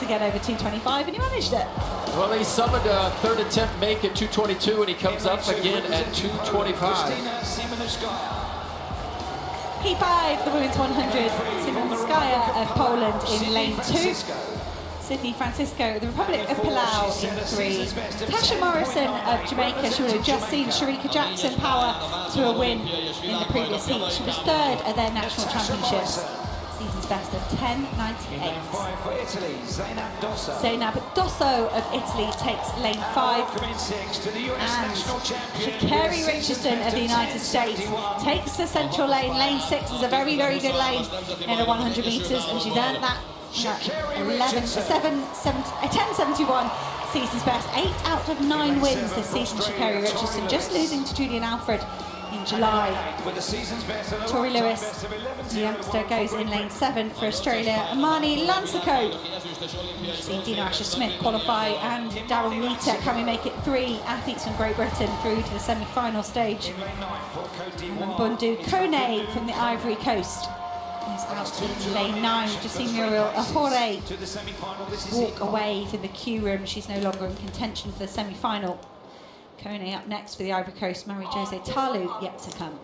get over 225, and he managed it. Well, he summoned a third attempt make at 222, and he comes up again at 225. Heat 5, the women's 100. Simonskaya of Poland in lane 2. Sydney Francisco, the Republic of Palau in 3. Tasha Morrison of Jamaica, she would have just seen Sharika Jackson power to a win in the previous heat. She was 3rd at their national championships. Season's best of 10.98. Zainab Dosso of Italy takes lane 5. And Sha'Carri Richardson of the United States takes the central lane. Lane 6 is a very, very good lane in the 100 metres, and she's earned that 10.71 season's best. 8 out of 9 wins this season, Sha'Carri Richardson, just losing to Julian Alfred in July. Tori Lewis, the youngster, goes in lane 7 for Australia. Amani Lansico. We've seen Dina Asher-Smith qualify, and Daryl Neater can we make it 3 athletes from Great Britain through to the semi-final stage. Bundu Kone from the Ivory Coast is out in lane 9. We've just seen Muriel Ahore walk away from the queue room. She's no longer in contention for the semi-final. Kone up next for the Ivory Coast. Marie-José Talu yet to come.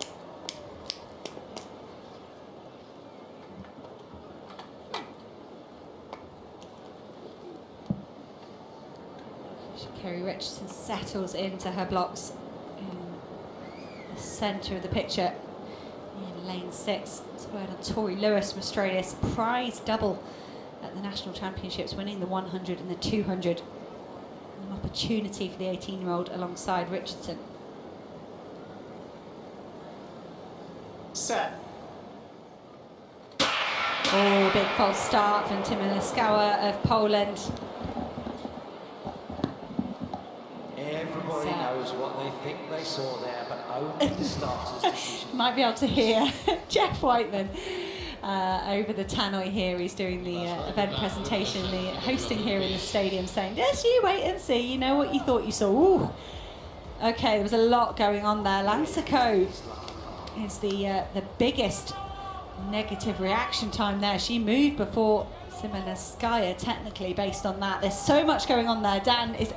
Sha'Carri Richardson settles into her blocks in the centre of the picture in lane 6. It's word on Tori Lewis from Australia. Surprise double at the National Championships, winning the 100 and the 200. An opportunity for the 18-year-old alongside Richardson. Set. Oh, big false start from Simonskaya of Poland. Everybody knows what they think they saw there, but only the starter's decision. Might be able to hear Jeff Whiteman over the tannoy here. He's doing the event presentation, the hosting here in the stadium, saying, just you wait and see, you know what you thought you saw. Ooh. Okay, there was a lot going on there. Lansico is the biggest negative reaction time there. She moved before Simonskaya, technically, based on that. There's so much going on there. Dan, does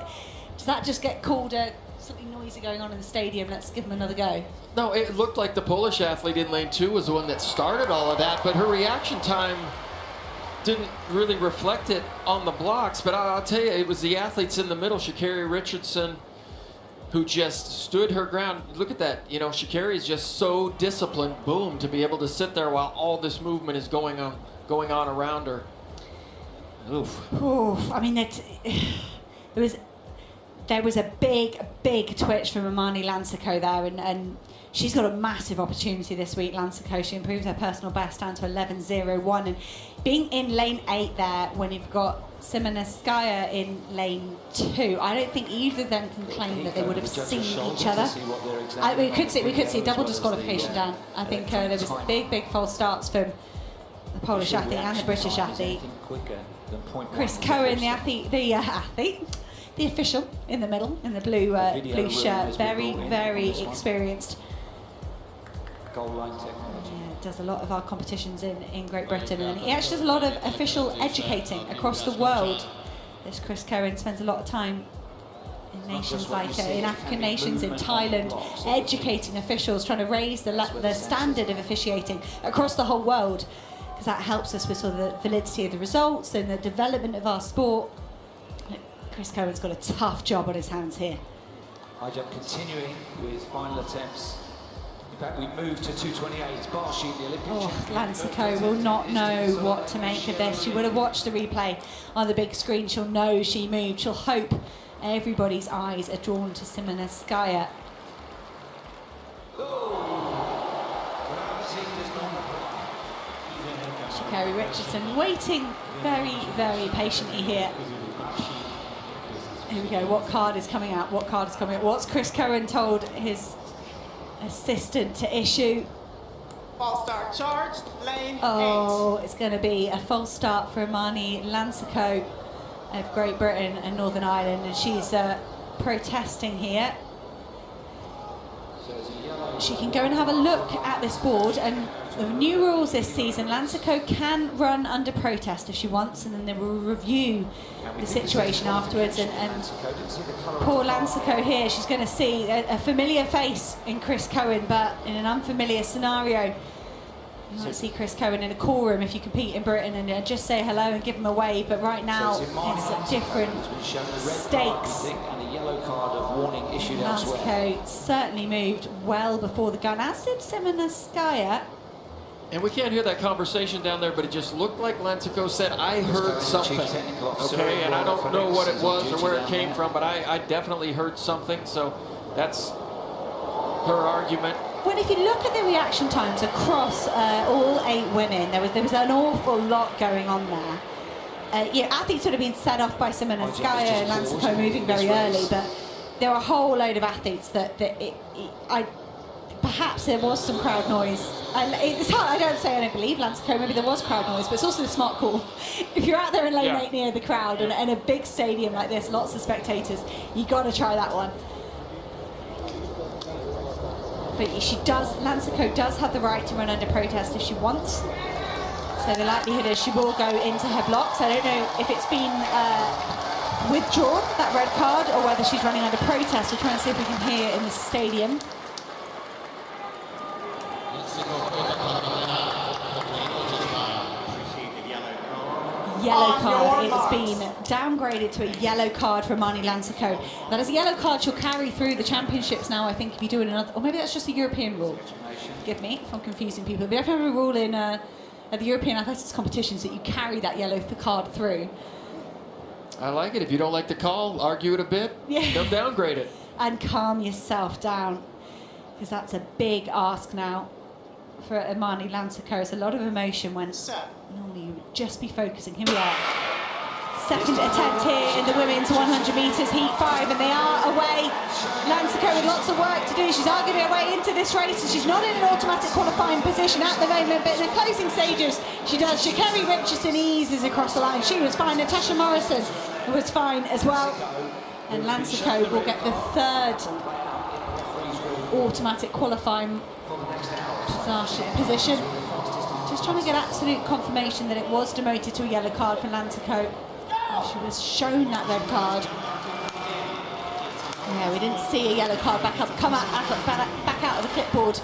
that just get called something noisy going on in the stadium? Let's give them another go. No, it looked like the Polish athlete in lane 2 was the one that started all of that, but her reaction time didn't really reflect it on the blocks. But I'll tell you, it was the athletes in the middle, Sha'Carri Richardson, who just stood her ground. Look at that, you know, Sha'Carri is just so disciplined, boom, to be able to sit there while all this movement is going on around her. Oof. Oof. I mean, there was a big twitch from Amani Lansico there, and she's got a massive opportunity this week, Lansico. She improved her personal best down to 11.01, and being in lane 8 there when you've got Simonskaya in lane 2, I don't think either of them can claim that they would have seen each other. We could see a double disqualification, Dan. I think there was big false starts from the Polish athlete and the British athlete. Chris Cohen, the official in the middle, in the blue shirt, very experienced. Goal line technology. Yeah, does a lot of our competitions in Great Britain, and he actually does a lot of official educating across the world. This Chris Cohen spends a lot of time in nations like in African nations, in Thailand, educating officials, trying to raise the standard of officiating across the whole world, because that helps us with sort of the validity of the results and the development of our sport. Chris Cohen's got a tough job on his hands here. High jump continuing with final attempts. In fact, we move to 228. Barshi, the Olympic champion. Lansico will not know what to make of this. She would have watched the replay on the big screen. She'll know she moved. She'll hope everybody's eyes are drawn to Simonskaya. Sha'Carri Richardson waiting very patiently here. Here we go. What card is coming out? What card is coming out? What's Chris Cohen told his assistant to issue? False start charged, lane 8. It's going to be a false start for Amani Lansico of Great Britain and Northern Ireland, and she's protesting here. So it's a yellow she can go and have a look at this board. And the new rules this season, Lansico can run under protest if she wants, and then they will review the situation afterwards. And poor Lansico here, she's going to see a familiar face in Chris Cohen, but in an unfamiliar scenario. You might see Chris Cohen in a call room if you compete in Britain and just say hello and give him a wave, but right now it's at different stakes. And a yellow card of warning issued elsewhere. Lansico certainly moved well before the gun, as did Simonskaya. And we can't hear that conversation down there, but it just looked like Lansico said, I heard something. Okay, and I don't know what it was or where it came from, but I definitely heard something, so that's her argument. Well, if you look at the reaction times across all 8 women, there was an awful lot going on there. Athletes would have been set off by Simonskaya and Lansico moving very early, but there were a whole load of athletes perhaps there was some crowd noise. It's hard, I don't say I don't believe Lansico, maybe there was crowd noise, but it's also the smart call. If you're out there in lane 8 near the crowd and a big stadium like this, lots of spectators, you got to try that one. But Lansico does have the right to run under protest if she wants. So the likelihood is she will go into her blocks. I don't know if it's been withdrawn, that red card, or whether she's running under protest. We'll try and see if we can hear in the stadium. Yellow card. It has been downgraded to a yellow card for Marnie Lansico. That is a yellow card she'll carry through the championships now, I think, if you do it another, or maybe that's just a European rule. Forgive me if I'm confusing people. But I have a rule in at the European athletics competitions that you carry that yellow card through. I like it. If you don't like the call, argue it a bit. Yeah. Don't downgrade it. And calm yourself down, because that's a big ask now for Marnie Lansico. It's a lot of emotion when normally you would just be focusing. Here we are. Second attempt here in the women's 100 metres, heat 5, and they are away. Lansico with lots of work to do. She's arguing her way into this race, and she's not in an automatic qualifying position at the moment, but in the closing stages, she does. Sha'Carri Richardson eases across the line. She was fine. Natasha Morrison was fine as well. And Lansico will get the 3rd automatic qualifying position. Just trying to get absolute confirmation that it was demoted to a yellow card for Lansico. She was shown that red card. Yeah, we didn't see a yellow card back out of the clipboard.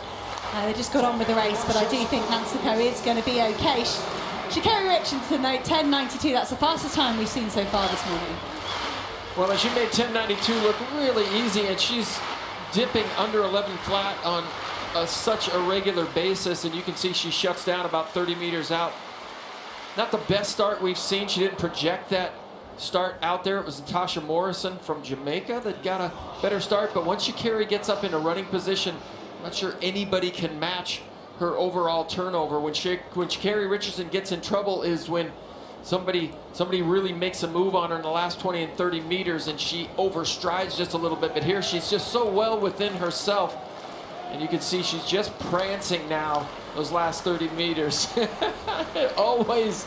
They just got on with the race, but I do think Lansico is going to be okay. Sha'Carri Richardson, though, 10.92. That's the fastest time we've seen so far this morning. Well, and she made 10.92 look really easy, and she's dipping under 11 flat on such a regular basis, and you can see she shuts down about 30 meters out. Not the best start we've seen. She didn't project that start out there. It was Natasha Morrison from Jamaica that got a better start, but once Sha'Carri gets up in a running position, I'm not sure anybody can match her overall turnover. When Sha'Carri Richardson gets in trouble is when somebody really makes a move on her in the last 20 and 30 meters and she overstrides just a little bit, but here she's just so well within herself. And you can see she's just prancing now, those last 30 meters. Always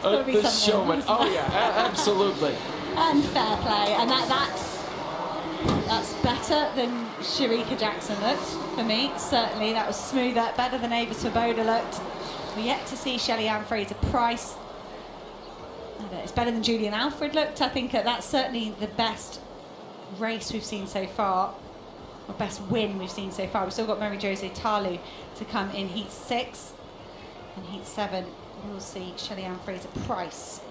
the showman. Oh, yeah, absolutely. And fair play. And that's better than Shericka Jackson looked, for me, certainly. That was smoother, better than Ava Swoboda looked. We're yet to see Shelly-Ann Fraser-Price. It's better than Julian Alfred looked. I think that's certainly the best race we've seen so far. Or best win we've seen so far. We've still got Mary-Jose Talu to come in heat 6. And heat 7, we'll see Shelly-Ann Fraser-Price